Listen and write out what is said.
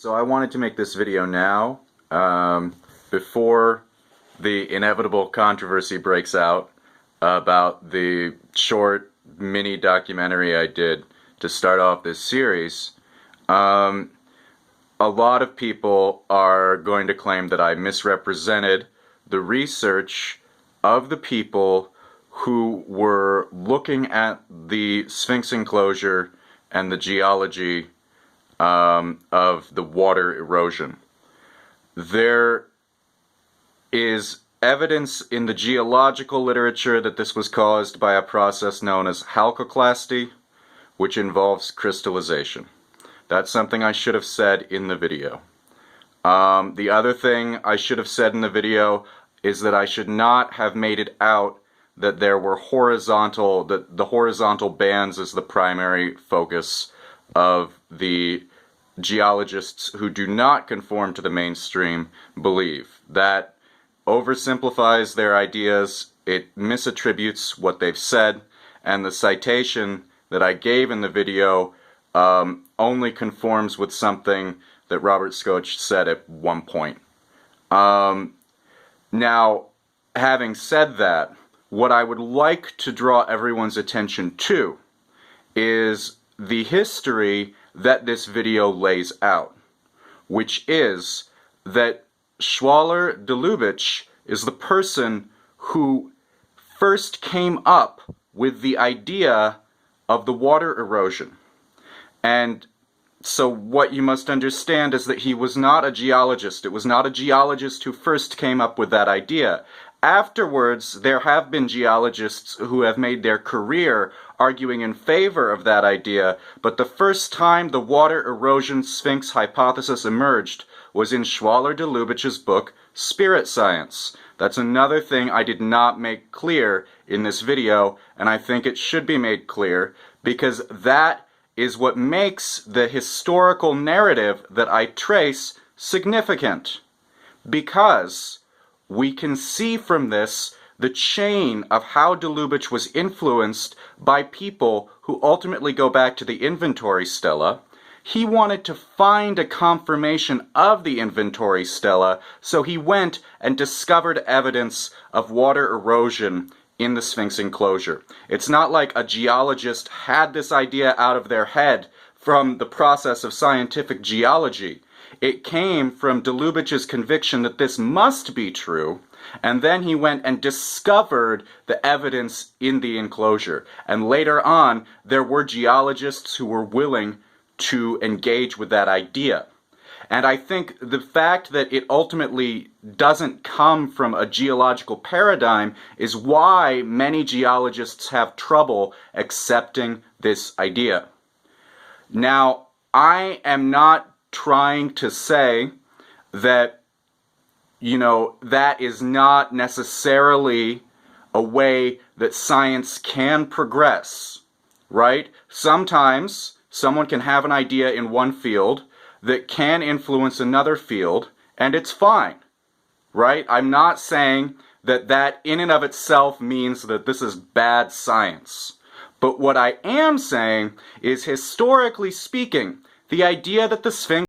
So I wanted to make this video now, before the inevitable controversy breaks out about the short mini documentary I did to start off this series. A lot of people are going to claim that I misrepresented the research of the people who were looking at the Sphinx enclosure and the geology of the water erosion. There is evidence in the geological literature that this was caused by a process known as halcoclasty, which involves crystallization. That's something I should have said in the video. The other thing I should have said in the video is that I should not have made it out that there were the horizontal bands is the primary focus of the geologists who do not conform to the mainstream believe. That oversimplifies their ideas, it misattributes what they've said, and the citation that I gave in the video only conforms with something that Robert Schoch said at one point. Now, having said that, what I would like to draw everyone's attention to is the history that this video lays out, which is that Schwaller de Lubitsch is the person who first came up with the idea of the water erosion. And so what you must understand is that he was not a geologist. It was not a geologist who first came up with that idea. Afterwards, there have been geologists who have made their career arguing in favor of that idea, but the first time the water erosion Sphinx hypothesis emerged was in Schwaller de Lubitsch's book, Spirit Science. That's another thing I did not make clear in this video, and I think it should be made clear, because that is what makes the historical narrative that I trace significant. Because we can see from this the chain of how de Lubitsch was influenced by people who ultimately go back to the inventory stela. He wanted to find a confirmation of the inventory stela, so he went and discovered evidence of water erosion in the Sphinx enclosure. It's not like a geologist had this idea out of their head from the process of scientific geology. It came from de Lubitsch's conviction that this must be true, and then he went and discovered the evidence in the enclosure. And later on, there were geologists who were willing to engage with that idea. And I think the fact that it ultimately doesn't come from a geological paradigm is why many geologists have trouble accepting this idea. Now, I am not trying to say that, that is not necessarily a way that science can progress, right? Sometimes someone can have an idea in one field that can influence another field, and it's fine, right? I'm not saying that that in and of itself means that this is bad science. But what I am saying is, historically speaking, the idea that the Sphinx